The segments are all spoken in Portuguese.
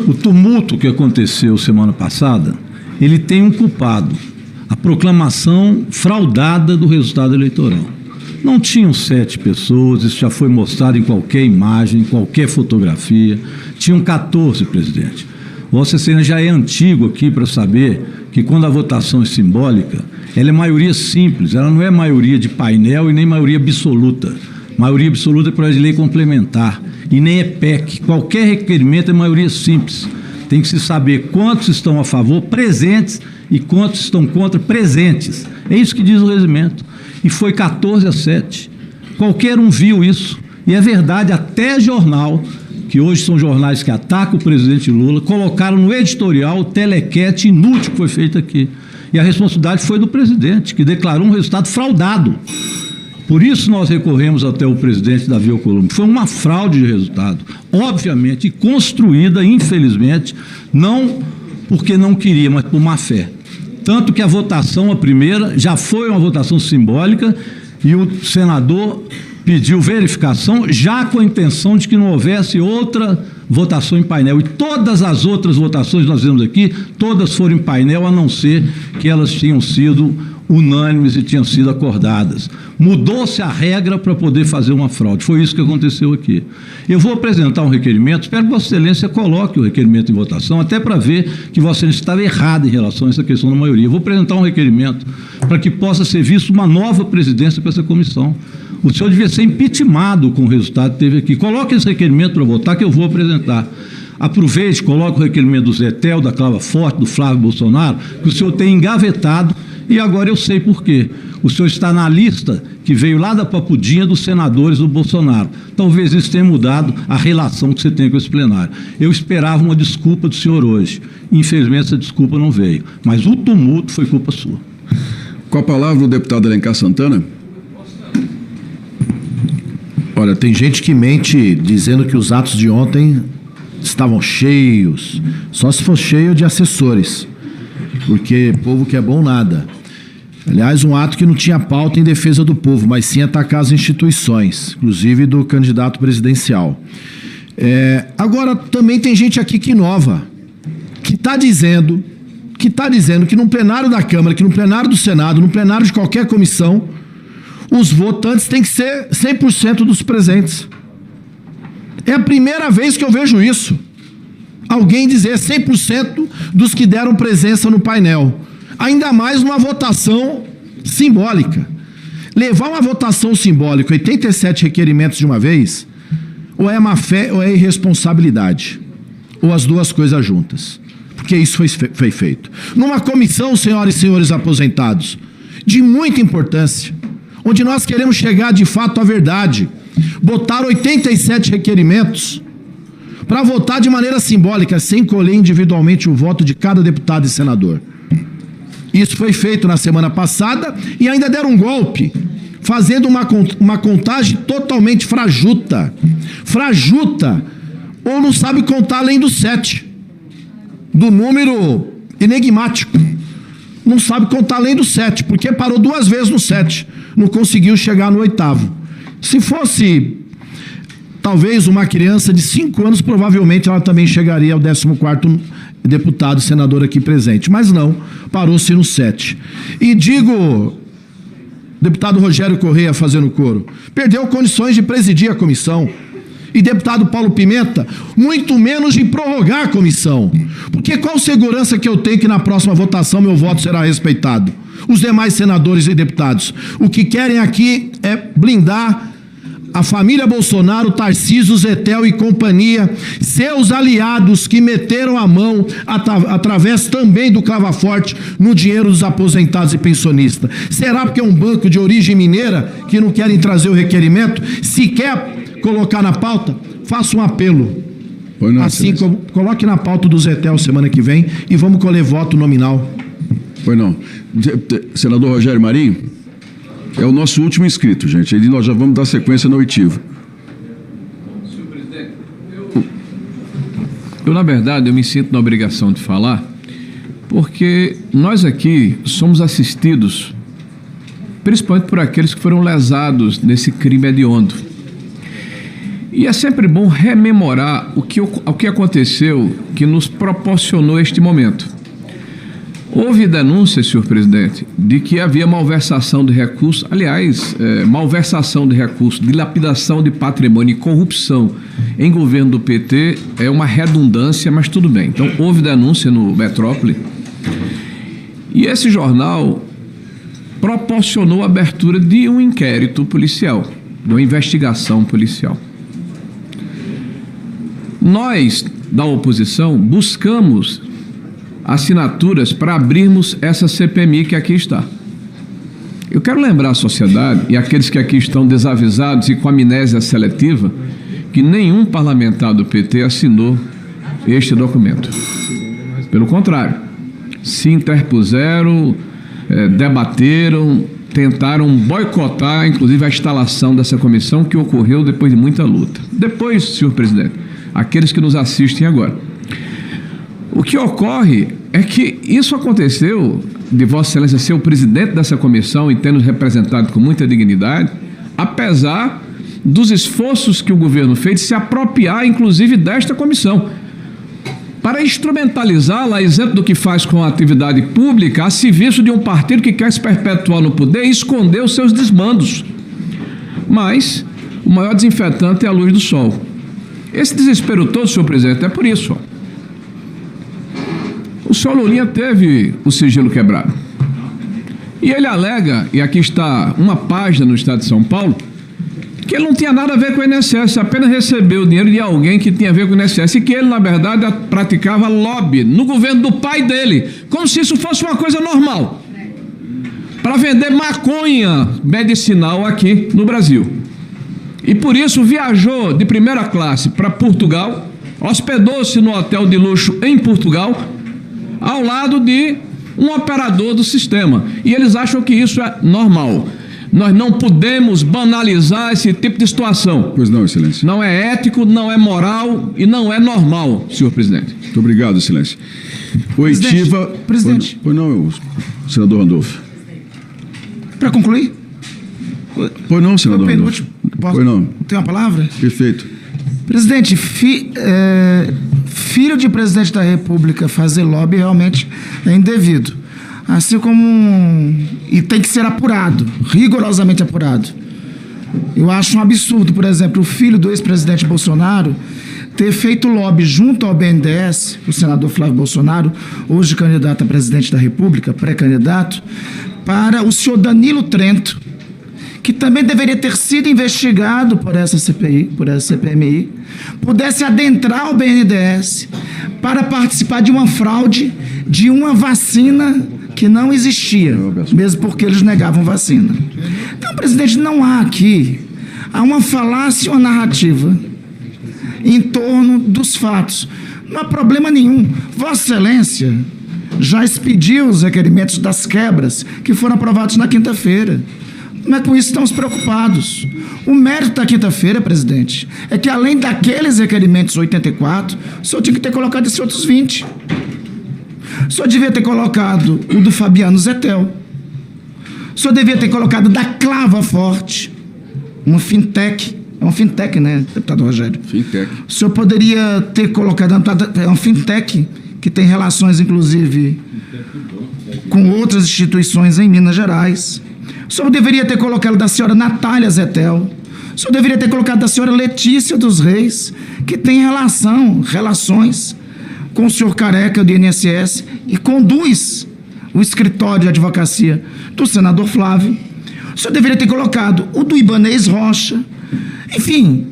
O tumulto que aconteceu semana passada, ele tem um culpado, a proclamação fraudada do resultado eleitoral. Não tinham 7 pessoas, isso já foi mostrado em qualquer imagem, em qualquer fotografia. Tinham 14, presidente. Vossa Excelência já é antigo aqui para saber que quando a votação é simbólica, ela é maioria simples, ela não é maioria de painel e nem maioria absoluta. Maioria absoluta é projeto de lei complementar e nem é PEC. Qualquer requerimento é maioria simples. Tem que se saber quantos estão a favor, presentes, e quantos estão contra, presentes. É isso que diz o regimento. E foi 14-7. Qualquer um viu isso. E é verdade, até jornal, que hoje são jornais que atacam o presidente Lula, colocaram no editorial o telequete inútil que foi feito aqui. E a responsabilidade foi do presidente, que declarou um resultado fraudado. Por isso nós recorremos até o presidente Davi Alcolumbre. Foi uma fraude de resultado, obviamente, e construída, infelizmente, não porque não queria, mas por má fé. Tanto que a votação, a primeira, já foi uma votação simbólica e o senador pediu verificação já com a intenção de que não houvesse outra votação em painel. E todas as outras votações que nós vemos aqui, todas foram em painel, a não ser que elas tinham sido unânimes e tinham sido acordadas. Mudou-se a regra para poder fazer uma fraude. Foi isso que aconteceu aqui. Eu vou apresentar um requerimento, espero que Vossa Excelência coloque o requerimento em votação, até para ver que Vossa Excelência estava errada em relação a essa questão da maioria. Eu vou apresentar um requerimento para que possa ser visto uma nova presidência para essa comissão. O senhor devia ser impeachmentado com o resultado que teve aqui. Coloque esse requerimento para votar, que eu vou apresentar. Aproveite, coloque o requerimento do Zé Tel, da Cláudia Forte, do Flávio Bolsonaro, que o senhor tem engavetado, e agora eu sei por quê. O senhor está na lista que veio lá da Papudinha dos senadores do Bolsonaro. Talvez isso tenha mudado a relação que você tem com esse plenário. Eu esperava uma desculpa do senhor hoje. Infelizmente, essa desculpa não veio. Mas o tumulto foi culpa sua. Com a palavra o deputado Alencar Santana. Olha, tem gente que mente dizendo que os atos de ontem estavam cheios. Só se for cheio de assessores. Porque povo que é bom nada. Aliás, um ato que não tinha pauta em defesa do povo, mas sim atacar as instituições, inclusive do candidato presidencial. Agora, também tem gente aqui que inova, que está dizendo que no plenário da Câmara, que no plenário do Senado, no plenário de qualquer comissão, os votantes têm que ser 100% dos presentes. É a primeira vez que eu vejo isso. Alguém dizer 100% dos que deram presença no painel. Ainda mais numa votação simbólica. Levar uma votação simbólica, 87 requerimentos de uma vez, ou é má fé ou é irresponsabilidade. Ou as duas coisas juntas. Porque isso foi feito. Numa comissão, senhoras e senhores aposentados, de muita importância, onde nós queremos chegar de fato à verdade, botar 87 requerimentos para votar de maneira simbólica, sem colher individualmente o voto de cada deputado e senador. Isso foi feito na semana passada e ainda deram um golpe, fazendo uma contagem totalmente frajuta. Frajuta, ou não sabe contar além do 7, do número enigmático. Não sabe contar além do 7, porque parou 2 vezes no 7, não conseguiu chegar no 8º. Se fosse talvez uma criança de 5 anos, provavelmente ela também chegaria ao 14º deputado, senador aqui presente. Mas não, parou-se no 7. E digo, deputado Rogério Correia fazendo coro, perdeu condições de presidir a comissão. E deputado Paulo Pimenta, muito menos de prorrogar a comissão. Porque qual segurança que eu tenho que na próxima votação meu voto será respeitado? Os demais senadores e deputados, o que querem aqui é blindar a família Bolsonaro, Tarcísio, Zetel e companhia, seus aliados que meteram a mão através também do Cláudia Forte no dinheiro dos aposentados e pensionistas. Será porque é um banco de origem mineira que não querem trazer o requerimento? Se quer colocar na pauta, faça um apelo. Assim como coloque na pauta do Zetel semana que vem e vamos colher voto nominal. Pois não. Senador Rogério Marinho? É o nosso último inscrito, gente. E nós já vamos dar sequência no oitivo. Senhor presidente, eu, na verdade, eu me sinto na obrigação de falar, porque nós aqui somos assistidos, principalmente por aqueles que foram lesados nesse crime hediondo. E é sempre bom rememorar o que aconteceu que nos proporcionou este momento. Houve denúncias, senhor presidente, de que havia malversação de recursos, malversação de recursos, dilapidação de patrimônio e corrupção em governo do PT. É uma redundância, mas tudo bem. Então, houve denúncia no Metrópole. E esse jornal proporcionou a abertura de um inquérito policial, de uma investigação policial. Nós, da oposição, buscamos assinaturas para abrirmos essa CPMI que aqui está. Eu quero lembrar à sociedade e àqueles que aqui estão desavisados e com amnésia seletiva que nenhum parlamentar do PT assinou este documento. Pelo contrário, se interpuseram, debateram, tentaram boicotar, inclusive, a instalação dessa comissão, que ocorreu depois de muita luta. Depois, senhor presidente, aqueles que nos assistem agora. O que ocorre é que isso aconteceu de Vossa Excelência ser o presidente dessa comissão e ter nos representado com muita dignidade, apesar dos esforços que o governo fez de se apropriar, inclusive, desta comissão, para instrumentalizá-la, a exemplo do que faz com a atividade pública, a serviço de um partido que quer se perpetuar no poder e esconder os seus desmandos. Mas o maior desinfetante é a luz do sol. Esse desespero todo, senhor presidente, é por isso. O senhor Lulinha teve o sigilo quebrado. E ele alega, e aqui está uma página no Estado de São Paulo, que ele não tinha nada a ver com o INSS, apenas recebeu o dinheiro de alguém que tinha a ver com o INSS e que ele, na verdade, praticava lobby no governo do pai dele, como se isso fosse uma coisa normal, para vender maconha medicinal aqui no Brasil. E por isso viajou de primeira classe para Portugal, hospedou-se no hotel de luxo em Portugal, ao lado de um operador do sistema. E eles acham que isso é normal. Nós não podemos banalizar esse tipo de situação. Pois não, Excelência. Não é ético, não é moral e não é normal, senhor presidente. Muito obrigado, Excelência. Oitiva... Presidente. Pois não, senador Randolfo. Para concluir? Pois não, senador Randolfo. Pois não. Tem uma palavra? Perfeito. Presidente, filho de presidente da República fazer lobby realmente é indevido. Assim como... E tem que ser apurado, rigorosamente apurado. Eu acho um absurdo, por exemplo, o filho do ex-presidente Bolsonaro ter feito lobby junto ao BNDES, o senador Flávio Bolsonaro, hoje candidato a presidente da República, pré-candidato, para o senhor Danilo Trento, que também deveria ter sido investigado por essa CPI, por essa CPMI, pudesse adentrar o BNDES para participar de uma fraude de uma vacina que não existia, mesmo porque eles negavam vacina. Então, presidente, não há aqui, há uma falácia, uma narrativa em torno dos fatos. Não há problema nenhum. Vossa Excelência já expediu os requerimentos das quebras que foram aprovados na quinta-feira. Mas com isso estamos preocupados. O mérito da quinta-feira, presidente, é que além daqueles requerimentos 84, o senhor tinha que ter colocado esses outros 20. O senhor devia ter colocado o do Fabiano Zettel. O senhor devia ter colocado da Clava Forte, uma fintech. É uma fintech, né, deputado Rogério? Fintech. O senhor poderia ter colocado... É uma fintech que tem relações, inclusive, com outras instituições em Minas Gerais. O senhor deveria ter colocado da senhora Natália Zettel. O senhor deveria ter colocado da senhora Letícia dos Reis, que tem relações com o senhor Careca do INSS e conduz o escritório de advocacia do senador Flávio. O senhor deveria ter colocado o do Ibanez Rocha. Enfim,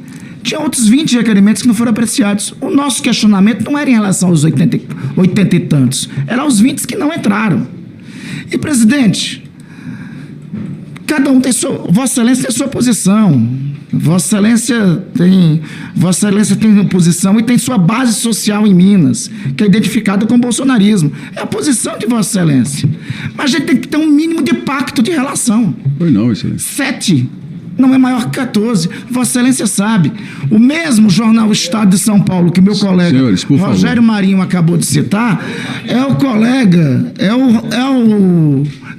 tinha outros 20 requerimentos que não foram apreciados. O nosso questionamento não era em relação aos 80 e tantos, era os 20 que não entraram. E, presidente, cada um tem Vossa Excelência tem sua posição. Vossa Excelência tem posição e tem sua base social em Minas, que é identificada com o bolsonarismo. É a posição de Vossa Excelência. Mas a gente tem que ter um mínimo de pacto de relação. Pois não, Excelência. 7 não é maior que 14. Vossa Excelência sabe. O mesmo jornal Estado de São Paulo, que meu colega Senhores, por Rogério favor. Marinho acabou de citar, é o colega,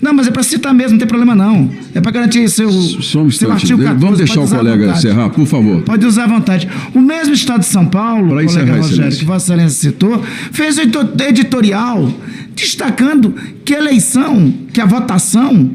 Não, mas é para citar mesmo, não tem problema não. É para garantir Só um seu instante. artigo 14. Vamos deixar pode o usar à colega vontade. encerrar, por favor. Pode usar à vontade. O mesmo Estado de São Paulo, Para encerrar, colega Rogério, Excelência. que Vossa Excelência citou, fez um editorial destacando que a eleição, que a votação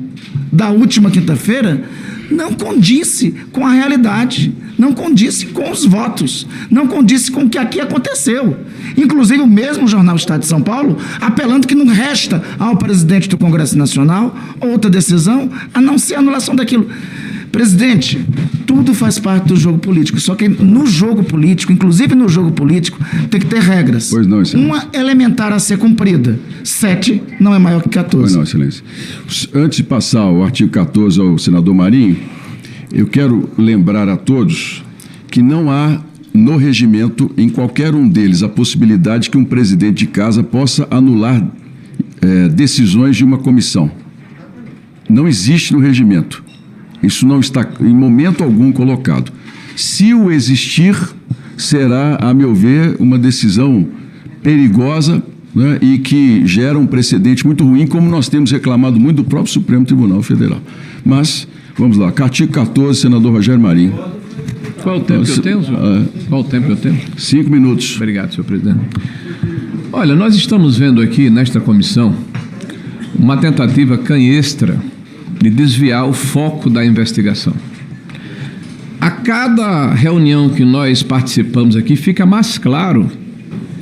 da última quinta-feira não condisse com a realidade, não condisse com os votos, não condisse com o que aqui aconteceu. Inclusive, o mesmo jornal Estado de São Paulo apelando que não resta ao presidente do Congresso Nacional outra decisão a não ser a anulação daquilo. Presidente, tudo faz parte do jogo político, só que no jogo político, inclusive no jogo político, tem que ter regras. Pois não, Excelência. Uma elementar a ser cumprida. 7 não é maior que 14. Pois não, Excelência. Antes de passar o artigo 14 ao senador Marinho, eu quero lembrar a todos que não há no regimento, em qualquer um deles, a possibilidade que um presidente de casa possa anular decisões de uma comissão. Não existe no regimento. Isso não está em momento algum colocado. Se o existir, será, a meu ver, uma decisão perigosa, né, e que gera um precedente muito ruim, como nós temos reclamado muito do próprio Supremo Tribunal Federal. Mas, vamos lá, artigo 14, senador Rogério Marinho. Qual o tempo que eu tenho, senhor? Qual o tempo que eu tenho? 5 minutos. Obrigado, senhor presidente. Olha, nós estamos vendo aqui nesta comissão uma tentativa canhestra de desviar o foco da investigação. A cada reunião que nós participamos aqui, fica mais claro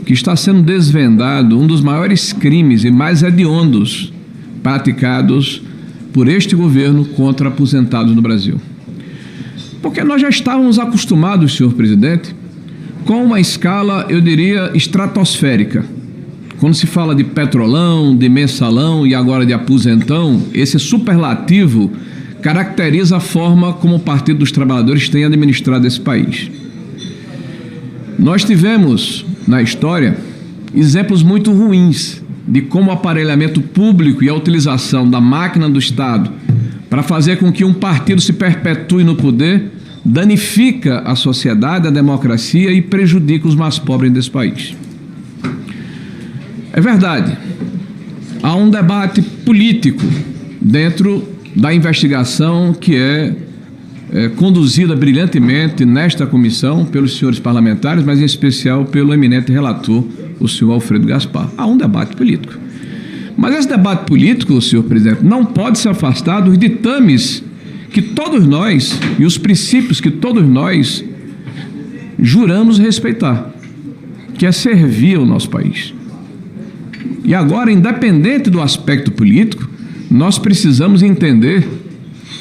que está sendo desvendado um dos maiores crimes e mais hediondos praticados por este governo contra aposentados no Brasil. Porque nós já estávamos acostumados, senhor presidente, com uma escala, eu diria, estratosférica. Quando se fala de petrolão, de mensalão e agora de aposentão, esse superlativo caracteriza a forma como o Partido dos Trabalhadores tem administrado esse país. Nós tivemos, na história, exemplos muito ruins de como o aparelhamento público e a utilização da máquina do Estado para fazer com que um partido se perpetue no poder danifica a sociedade, a democracia e prejudica os mais pobres desse país. É verdade, há um debate político dentro da investigação que é conduzida brilhantemente nesta comissão pelos senhores parlamentares, mas em especial pelo eminente relator, o senhor Alfredo Gaspar. Há um debate político. Mas esse debate político, senhor presidente, não pode se afastar dos ditames que todos nós e os princípios que todos nós juramos respeitar, que é servir ao nosso país. E agora, independente do aspecto político, nós precisamos entender,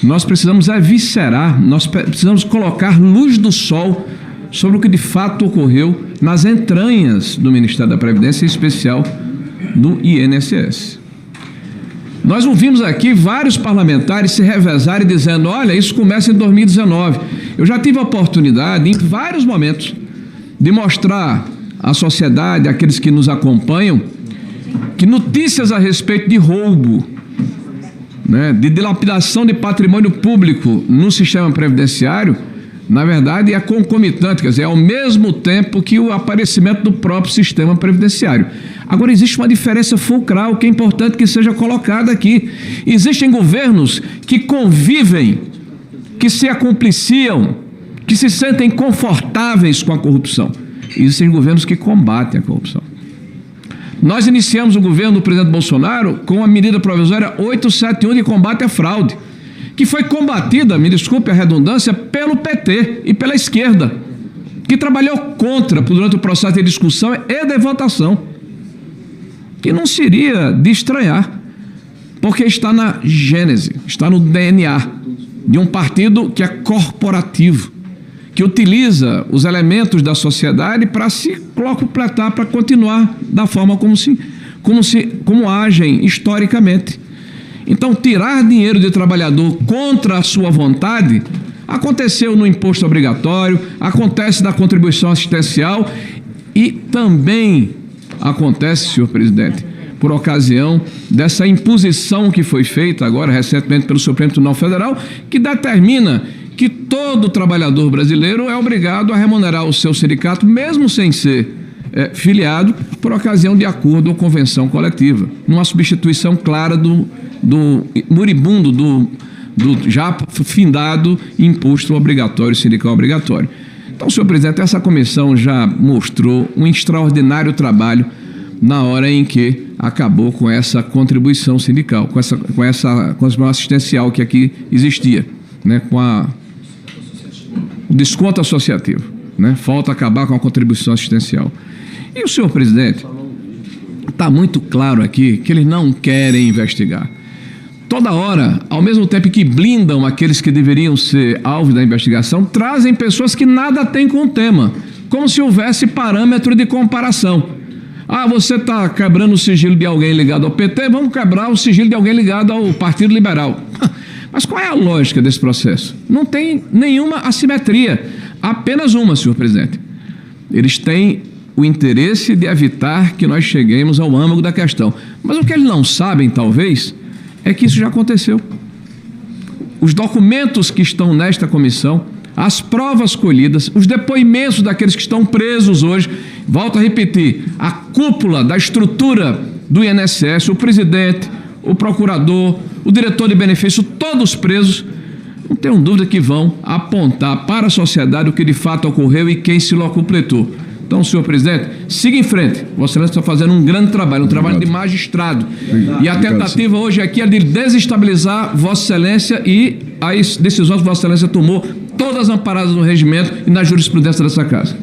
nós precisamos eviscerar, nós precisamos colocar luz do sol sobre o que de fato ocorreu nas entranhas do Ministério da Previdência, em especial do INSS. Nós ouvimos aqui vários parlamentares se revezarem dizendo, olha, isso começa em 2019. Eu já tive a oportunidade, em vários momentos, de mostrar à sociedade, àqueles que nos acompanham, que notícias a respeito de roubo, né, de dilapidação de patrimônio público no sistema previdenciário, na verdade, é concomitante, quer dizer, é ao mesmo tempo que o aparecimento do próprio sistema previdenciário. Agora, existe uma diferença fulcral que é importante que seja colocada aqui. Existem governos que convivem, que se acompliciam, que se sentem confortáveis com a corrupção. Existem governos que combatem a corrupção. Nós iniciamos o governo do presidente Bolsonaro com a medida provisória 871 de combate à fraude, que foi combatida, me desculpe a redundância, pelo PT e pela esquerda, que trabalhou contra durante o processo de discussão e de votação, que não seria de estranhar, porque está na gênese, está no DNA de um partido que é corporativo, que utiliza os elementos da sociedade para se completar, para continuar da forma como agem historicamente. Então, tirar dinheiro de trabalhador contra a sua vontade aconteceu no imposto obrigatório, acontece na contribuição assistencial e também acontece, senhor presidente, por ocasião dessa imposição que foi feita agora recentemente pelo Supremo Tribunal Federal, que determina que todo trabalhador brasileiro é obrigado a remunerar o seu sindicato, mesmo sem ser filiado, por ocasião de acordo ou convenção coletiva, numa substituição clara do do moribundo, do já findado imposto obrigatório, sindical obrigatório. Então, senhor presidente, essa comissão já mostrou um extraordinário trabalho na hora em que acabou com essa contribuição sindical, com a assistencial que aqui existia, né, com o desconto associativo, né? Falta acabar com a contribuição assistencial. E o senhor presidente, está muito claro aqui que eles não querem investigar. Toda hora, ao mesmo tempo que blindam aqueles que deveriam ser alvo da investigação, trazem pessoas que nada têm com o tema, como se houvesse parâmetro de comparação. Ah, você está quebrando o sigilo de alguém ligado ao PT, vamos quebrar o sigilo de alguém ligado ao Partido Liberal. Mas qual é a lógica desse processo? Não tem nenhuma assimetria, apenas uma, senhor presidente. Eles têm o interesse de evitar que nós cheguemos ao âmago da questão. Mas o que eles não sabem, talvez, é que isso já aconteceu. Os documentos que estão nesta comissão, as provas colhidas, os depoimentos daqueles que estão presos hoje, volto a repetir, a cúpula da estrutura do INSS, o presidente, o procurador, o diretor de benefício, todos presos, não tenho dúvida que vão apontar para a sociedade o que de fato ocorreu e quem se locupletou. Então, senhor presidente, siga em frente. Vossa Excelência está fazendo um grande trabalho, um trabalho de magistrado. E a tentativa hoje aqui é de desestabilizar Vossa Excelência e as decisões que Vossa Excelência tomou, todas amparadas no regimento e na jurisprudência dessa casa.